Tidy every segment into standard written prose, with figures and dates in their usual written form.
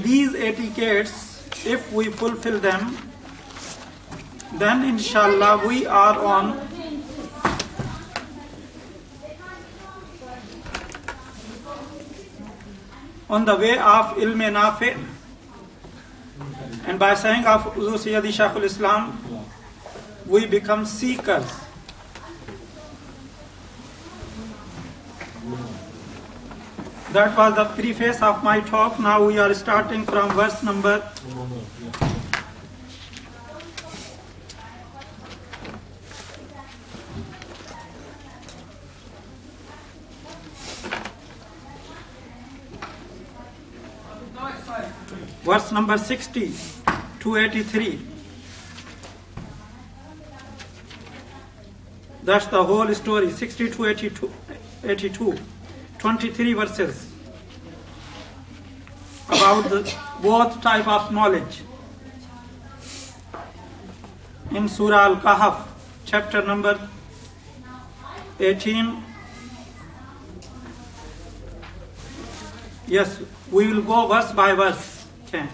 And these etiquettes, if we fulfill them, then inshallah we are on the way of ilm nafi. And by saying of Huzur Sayyidi Shaykhul Islam, we become seekers. That was the preface of my talk. Now we are starting from verse number verse number 60 to 83. That's the whole story, 60 to 82. 23 verses about both type of knowledge. In Surah Al-Kahf, chapter number 18. Yes, we will go verse by verse. Okay.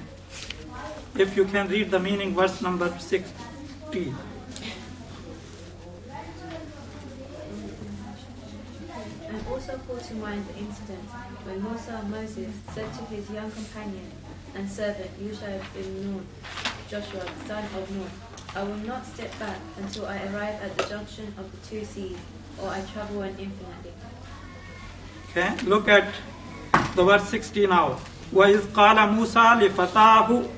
If you can read the meaning, verse number 60. And also call to mind the incident when Moses said to his young companion and servant Yusha bin Nun, Joshua, son of Nun, I will not step back until I arrive at the junction of the two seas, or I travel on infinitely. Okay, look at the verse 60 now. وَإِذْ قَالَ مُوسَى لِفَتَاهُ.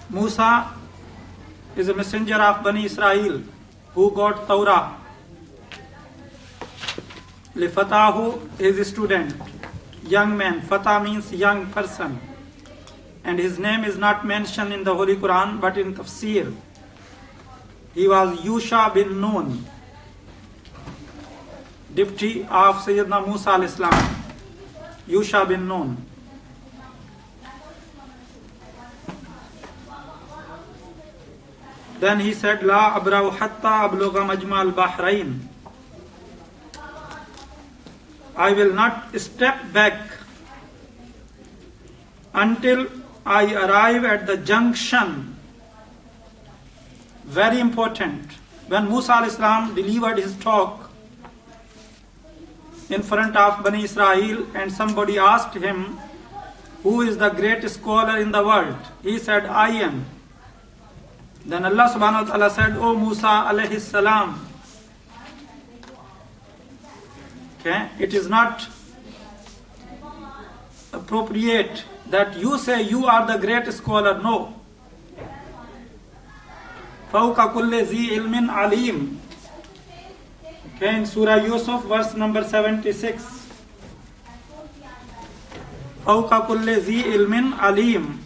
Musa is a messenger of Bani Israel who got Torah. Lifatahu is a student, young man. Fatah means young person. And his name is not mentioned in the Holy Quran but in Tafsir. He was Yusha bin Nun, deputy of Sayedina Musa al-Islam. Yusha bin Nun. Then he said, La abra'u hatta abluga majma al-bahrain. I will not step back until I arrive at the junction. Very important. When Musa al-Islam delivered his talk in front of Bani Israel and somebody asked him, who is the greatest scholar in the world? He said, I am. Then Allah subhanahu wa ta'ala said, O Musa alayhi salam. Okay, it is not appropriate that you say you are the great scholar. No. فَوْقَ كُلِّ ذِي عِلْمٍ عَلِيمٍ. Okay, in Surah Yusuf, verse number 76. فَوْقَ كُلِّ ذِي عِلْمٍ عَلِيمٍ.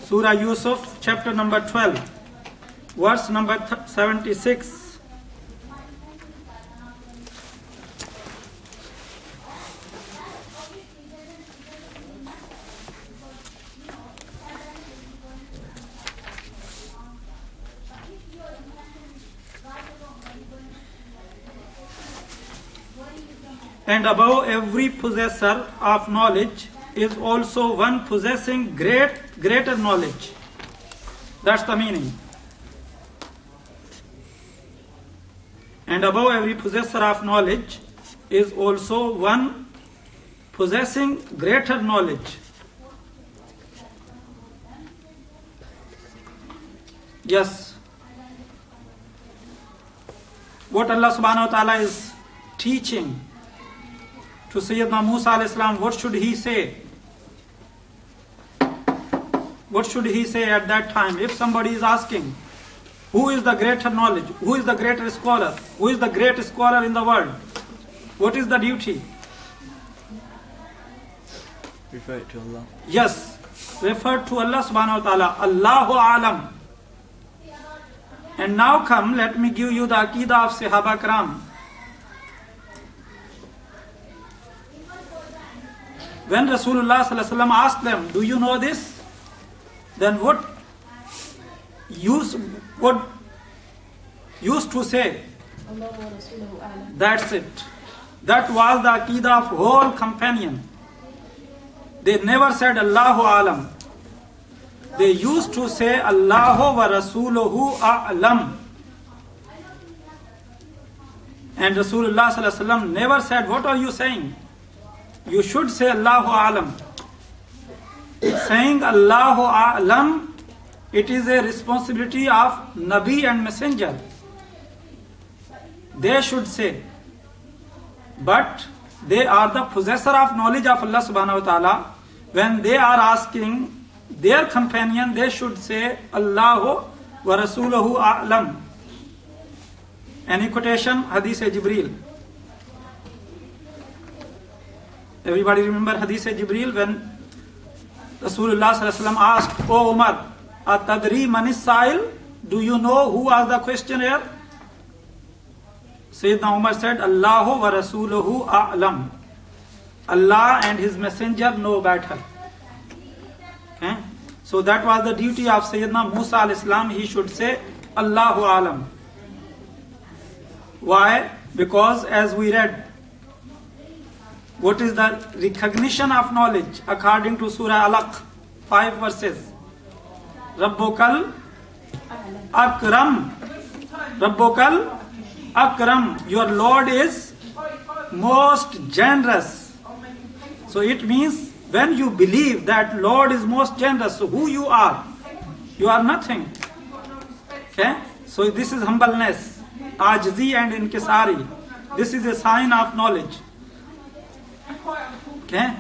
Surah Yusuf, chapter number 12, verse number 76. And above every possessor of knowledge is also one possessing greater knowledge. That's the meaning. And above every possessor of knowledge is also one possessing greater knowledge. Yes. What Allah subhanahu wa ta'ala is teaching to Sayyidina Musa al-Islam, what should he say? What should he say at that time? If somebody is asking, who is the greater knowledge? Who is the greater scholar? Who is the greatest scholar in the world? What is the duty? Refer it to Allah. Yes, refer to Allah subhanahu wa ta'ala. Allahu alam. And now come, let me give you the Aqidah of Sahaba Karam. When Rasulullah sallallahu alaihi wasallam asked them, do you know this? Then what used to say? Allah wa Rasuluhu a'lam. That's it. That was the Aqidah of whole companion. They never said Allahu Alam. They used to say Allahu wa Rasuluhu A'lam. And Rasulullah Sallallahu Alaihi Wasallam never said, what are you saying? You should say Allahu Alam. Saying Allahu A'lam, it is a responsibility of Nabi and Messenger. They should say. But they are the possessor of knowledge of Allah subhanahu wa ta'ala. When they are asking their companion, they should say Allahu wa Rasuluhu A'lam. Any quotation? Hadith Jibreel. Everybody remember Hadith Jibreel when Rasulullah Sallallahu Alaihi Wasallam asked, O Umar, Atadri manis sa'il? Do you know who was the questioner? Sayyidina Umar said, Allahu wa Rasuluhu A'lam. Allah and His Messenger know better. Okay? So that was the duty of Sayyidina Musa al-Islam. He should say, Allahu Alam. Why? Because as we read, what is the recognition of knowledge according to Surah Alaq, 5 verses? Rabbukal Akram. Rabbukal Akram. Your Lord is most generous. So it means when you believe that Lord is most generous, so who you are? You are nothing. Okay? So this is humbleness, ajzi and inkisari. This is a sign of knowledge. Okay?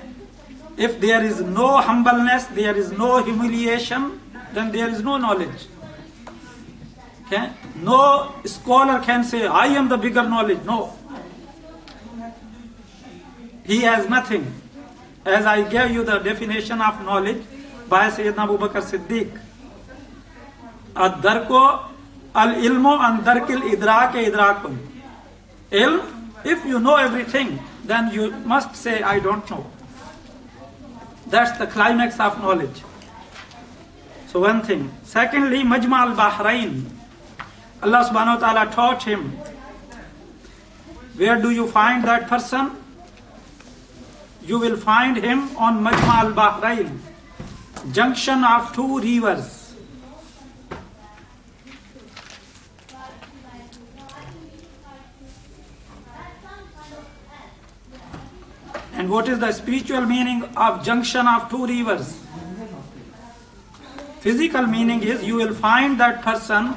If there is no humbleness, there is no humiliation, then there is no knowledge. Okay? No scholar can say, I am the bigger knowledge. No. He has nothing. As I gave you the definition of knowledge by Sayyidina Abu Bakr Siddiq. Ad-darko al-ilmu an darkil idrake idrakun. Ilm, if you know everything, then you must say, I don't know. That's the climax of knowledge. So one thing. Secondly, Majma al-Bahrain. Allah subhanahu wa ta'ala taught him. Where do you find that person? You will find him on Majma al-Bahrain, junction of 2 rivers. And what is the spiritual meaning of junction of 2 rivers? Physical meaning is you will find that person,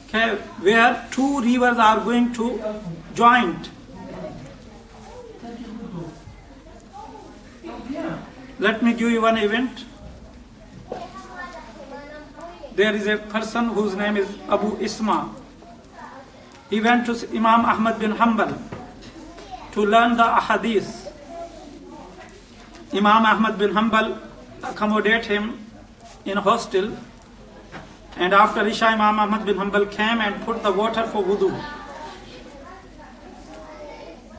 okay, where 2 rivers are going to join. Let me give you one event. There is a person whose name is Abu Isma. He went to Imam Ahmad bin Hanbal to learn the ahadith. Imam Ahmad bin Hanbal accommodated him in a hostel, and after Isha, Imam Ahmad bin Hanbal came and put the water for wudu.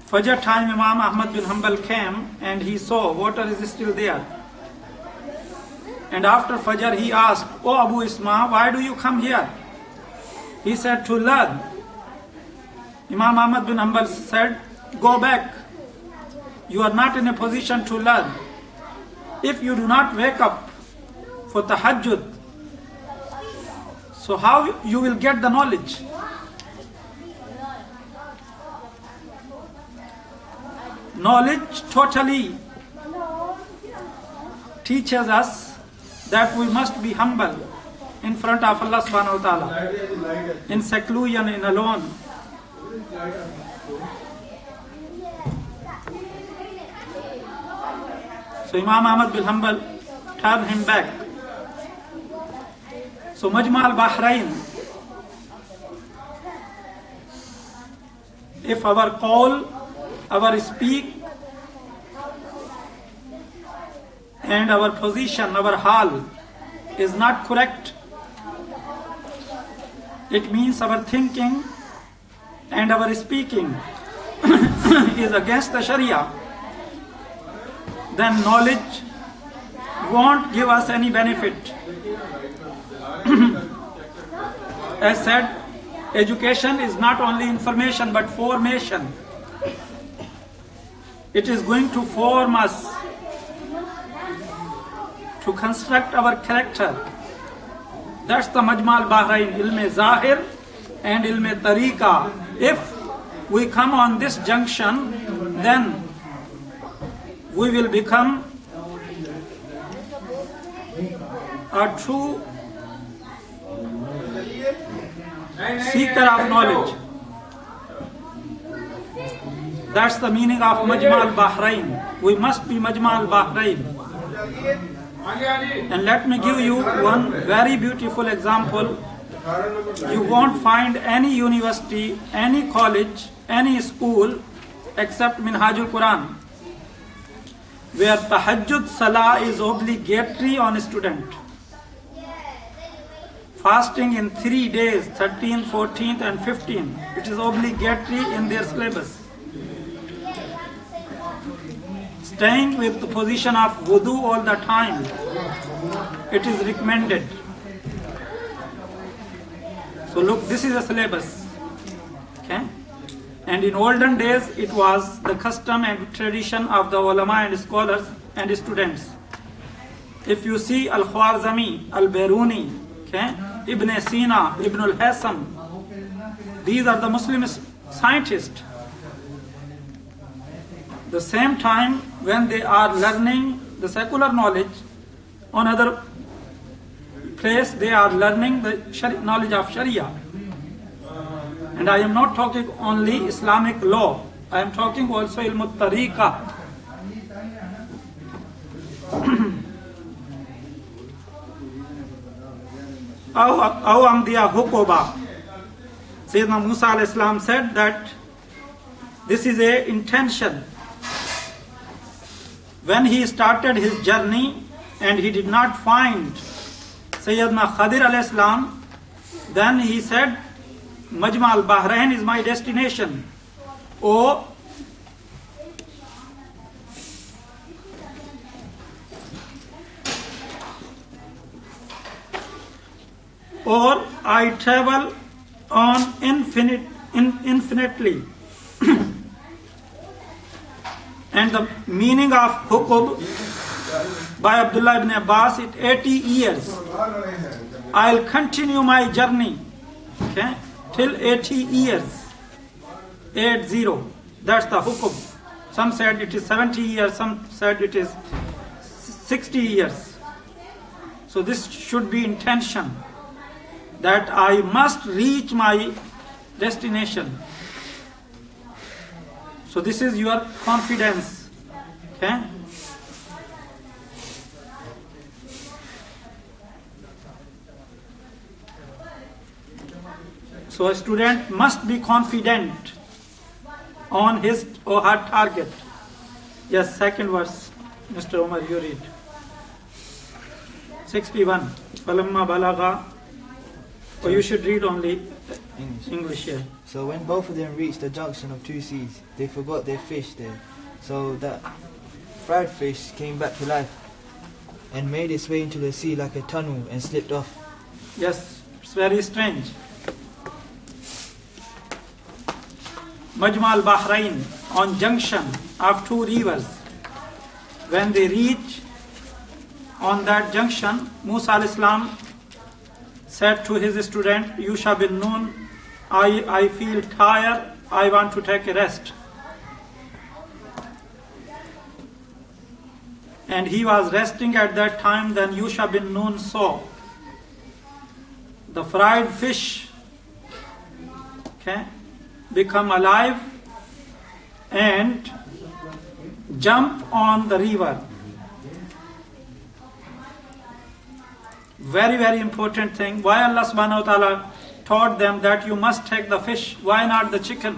Fajr time, Imam Ahmad bin Hanbal came and he saw water is still there. And after Fajr he asked, "Oh Abu Isma, why do you come here?" He said, "To learn." Imam Ahmad bin Hanbal said, "Go back. You are not in a position to learn. If you do not wake up for tahajjud, so how you will get the knowledge?" Knowledge totally teaches us that we must be humble in front of Allah subhanahu wa ta'ala, in seclusion, in alone. So Imam Ahmad bin Hanbal turned him back. So Majma al-Bahrain, if our call, our speak, and our position, our hal is not correct, it means our thinking and our speaking is against the Sharia, then knowledge won't give us any benefit. As said, education is not only information but formation. It is going to form us, to construct our character. That's the Majma al-Bahrain, ilm zahir and ilm tariqa. If we come on this junction, then we will become a true seeker of knowledge. That's the meaning of Majma al-Bahrain. We must be Majma al-Bahrain. And let me give you one very beautiful example. You won't find any university, any college, any school except Minhajul Quran, where Tahajjud Salah is obligatory on a student. Fasting in 3 days, 13th, 14th and 15th, it is obligatory in their syllabus. Staying with the position of wudu all the time, it is recommended. So look, this is a syllabus. Okay? And in olden days, it was the custom and tradition of the ulama and scholars and students. If you see Al-Khwarizmi, Al-Biruni, okay, Ibn Sina, Ibn al-Hasam, these are the Muslim scientists. The same time when they are learning the secular knowledge on other place, they are learning the knowledge of Sharia. And I am not talking only Islamic law, I am talking also ilm al-tariqa. Aw amdiya hukuba. Sayedina Musa alayhi salam said that this is a intention. When he started his journey and he did not find Sayedina Khadhr alayhi salam, then he said, Majma al-Bahrain is my destination. Or I travel on infinitely. And the meaning of hukub by Abdullah ibn Abbas, it 80 years. I'll continue my journey, okay, till 80 years. 80. That's the hukub. Some said it is 70 years, some said it is 60 years. So this should be intention, that I must reach my destination. So this is your confidence. Okay? So a student must be confident on his or her target. Yes, second verse. Mr. Omar, you read. 61. Falamma balagha. Or you should read only English here. So when both of them reached the junction of two seas, they forgot their fish there. So that fried fish came back to life and made its way into the sea like a tunnel and slipped off. Yes, it's very strange. Majma al-Bahrain, on junction of two rivers. When they reach on that junction, Musa alayhi salam said to his student, Yusha bin Nun, I feel tired, I want to take a rest. And he was resting at that time, then Yusha bin Nun saw the fried fish, okay, become alive and jump on the river. Very, very important thing. Why Allah subhanahu wa ta'ala taught them that you must take the fish? Why not the chicken?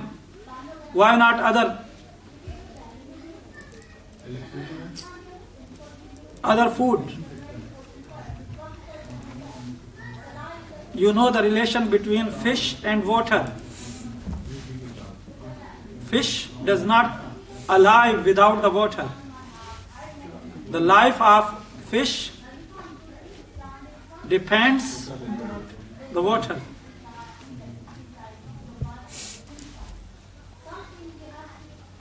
Why not other food? You know the relation between fish and water. Fish does not alive without the water. The life of fish depends the water.